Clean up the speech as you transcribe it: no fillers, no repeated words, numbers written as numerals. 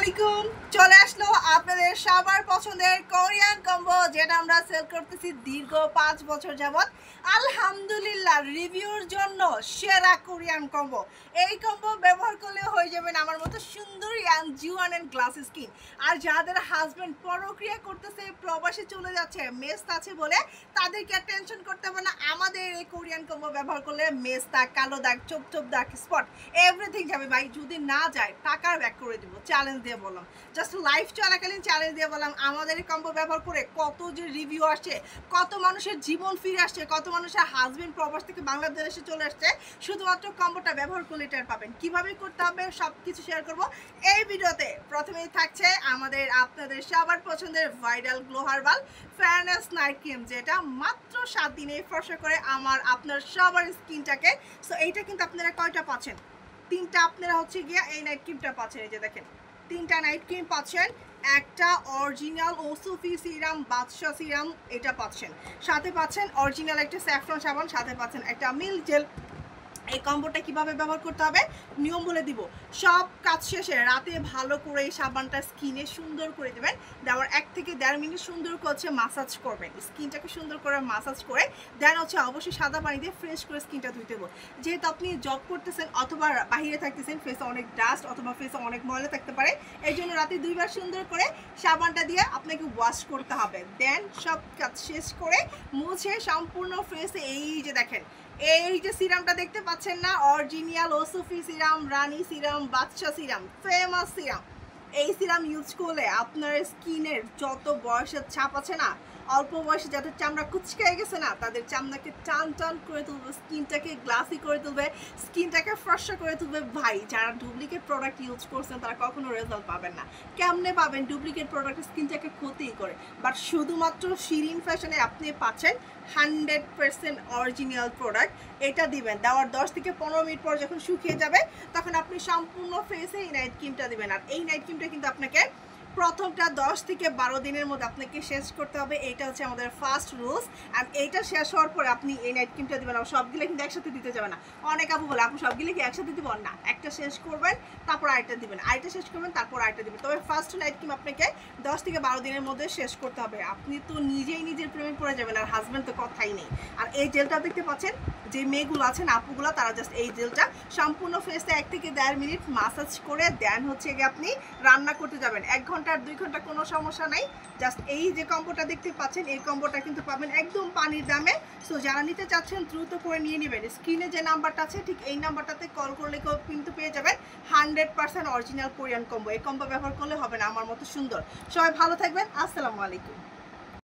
আলাইকুম চলে আসলো আপনাদের সবার পছন্দের কোরিয়ান কম্বো যেটা আমরা সেল করতেছি দীর্ঘ 5 বছর যাবত আলহামদুলিল্লাহ রিভিউর জন্য সেরা কোরিয়ান কম্বো। এই কম্বো ব্যবহার করলে হয়ে যাবেন আমার মতো সুন্দর ইয়াং জুয়ান এন্ড গ্লাস স্কিন। আর যাদের হাজবেন্ড পরক্রিয়া করতেছে প্রবাসে চলে যাচ্ছে মেস আছে বলে তাদেরকে টেনশন করতে হবে না। আমাদের এই কোরিয়ান কম্বো ব্যবহার করলে মেস দাগ, কালো দাগ, চোপ চোপ দাগ, স্পট এভরিথিং যাবে ভাই। যদি না যায় টাকার ব্যাক করে দিব, চ্যালেঞ্জ দিয়ে বললাম, জাস্ট লাইফ চলাকালীন চ্যালেঞ্জ দিয়ে বললাম। আমাদের এই কম্বো ব্যবহার করে কত যে রিভিউ আসছে, কত মানুষের জীবন ফিরে আসছে, কত মানুষের হাজবেন্ড প্রবাস থেকে বাংলাদেশে চলে আসছে শুধুমাত্র কম্বোটা ব্যবহার করলে টের পাবেন। কিভাবে করতে হবে সব কিছু শেয়ার করব এই ভিডিওতে। প্রথমেই থাকছে আপনাদের সবার পছন্দের viral glow herbal fairness night cream, যেটা মাত্র 7 দিনে ফর্সা করে আপনার সবার স্কিনটাকে। সো এইটা কিন্তু আপনারা কয়টা পাচ্ছেন? 3টা আপনারা হচ্ছে গিয়া এই নাইট ক্রিমটা পাচ্ছেন। এই যে দেখেন 3টা নাইট ক্রিম পাচ্ছেন, একটা অরিজিনাল ওসুফি সিরাম বাদশা সিরাম এটা পাচ্ছেন, সাথে পাচ্ছেন অরিজিনাল একটা স্যাফরন সাবান, সাথে পাচ্ছেন একটা মিল্ক জেল। এই কম্বোটা কিভাবে ব্যবহার করতে হবে নিয়ম বলে দিব। সব কাজ শেষে রাতে ভালো করে এই সাবানটা স্কিনে সুন্দর করে দেবেন। দেওয়ার 1 থেকে 1.5 মিনিট সুন্দর করে হচ্ছে মাসাজ করবেন, স্কিনটাকে সুন্দর করে মাসাজ করে দেন হচ্ছে অবশ্যই সাদা পানি দিয়ে ফ্রেশ করে স্কিনটা ধুইতে হবে। যেহেতু আপনি জব করতেছেন অথবা বাইরে থাকতেছেন, ফেসে অনেক ডাস্ট অথবা ফেসে অনেক ময়লা থাকতে পারে, এই জন্য রাতে 2 বার সুন্দর করে সাবানটা দিয়ে আপনাকে ওয়াশ করতে হবে। দেন সব কাজ শেষ করে মুছে সম্পূর্ণ ফেসে এই যে দেখেন এই যে সিরামটা দেখতে পাচ্ছেন না, অরিজিনাল ওসুফি সিরাম, রানী সিরাম, বাদশা সিরাম, ফেমাস সিরাম। এই সিরাম ইউজ করলে আপনার স্কিনের যত বয়সের ছাপ আছে না, অল্প বয়সে যাদের চামড়া কুচকে গেছে না, তাদের চামড়াকে টান টান করে তুলবে, স্কিনটাকে গ্লাসি করে তুলবে, স্কিনটাকে ফর্সা করে তুলবে। ভাই যারা ডুপ্লিকেট প্রোডাক্ট ইউজ করছেন তারা কখনো রেজাল্ট পাবেন না। কেমনে পাবেন? ডুপ্লিকেট প্রোডাক্ট স্কিনটাকে ক্ষতি করে। বাট শুধুমাত্র শিরিন ফ্যাশনে আপনি পাচ্ছেন 100% অরিজিনাল প্রোডাক্ট। এটা দিবেন, দেওয়ার 10 থেকে 15 মিনিট পর যখন শুকিয়ে যাবে তখন আপনি সম্পূর্ণ ফেসে এই নাইট ক্রিমটা দিবেন। আর এই নাইট ক্রিমটা কিন্তু আপনাকে প্রথমটা 10 থেকে 12 দিনের মধ্যে আপনাকে শেষ করতে হবে। এইটা হচ্ছে আমাদের ফার্স্ট রুলস। আর এইটা শেষ হওয়ার পরে আপনি এই নাইট ক্রিমটা দেবেন। আর সবগুলো কিন্তু একসাথে দিতে যাবে না। অনেক আপু বলে আপু সবগুলো কি একসাথে দিব না, একটা শেষ করবেন তারপর আরেকটা দিবেন, আরেকটা শেষ করবেন তারপর আরেকটা দিবেন। তবে ফার্স্ট নাইট ক্রিম আপনাকে 10 থেকে 12 দিনের মধ্যে শেষ করতে হবে। আপনি তো নিজেই নিজের প্রেমে পড়ে যাবেন, আর হাজব্যান্ড তো কথাই নেই। আর এই জেলটা দেখতে পাচ্ছেন, যে মেয়েগুলো আছেন আপুগুলো তারা জাস্ট এই জেলটা সম্পূর্ণ ফেসে 1 থেকে 1.5 মিনিট মাসাজ করে দেন হচ্ছে গিয়ে আপনি রান্না করতে যাবেন। 1 ঘন্টা আর 2 ঘন্টা কোনো সমস্যা নাই। জাস্ট এই যে কম্বোটা দেখতে পাচ্ছেন এই কম্বোটা কিন্তু পাবেন একদম পানির দামে। সো যারা নিতে চাচ্ছেন দ্রুত করে নিয়ে নেবেন। স্ক্রিনে যে নাম্বারটা আছে ঠিক এই নাম্বারটাতে কল করলে কিন্তু পেয়ে যাবেন 100% অরিজিনাল কোরিয়ান কম্বো। এই কম্বো ব্যবহার করলে হবে না আমার মতো সুন্দর। সবাই ভালো থাকবেন, আসসালামু আলাইকুম।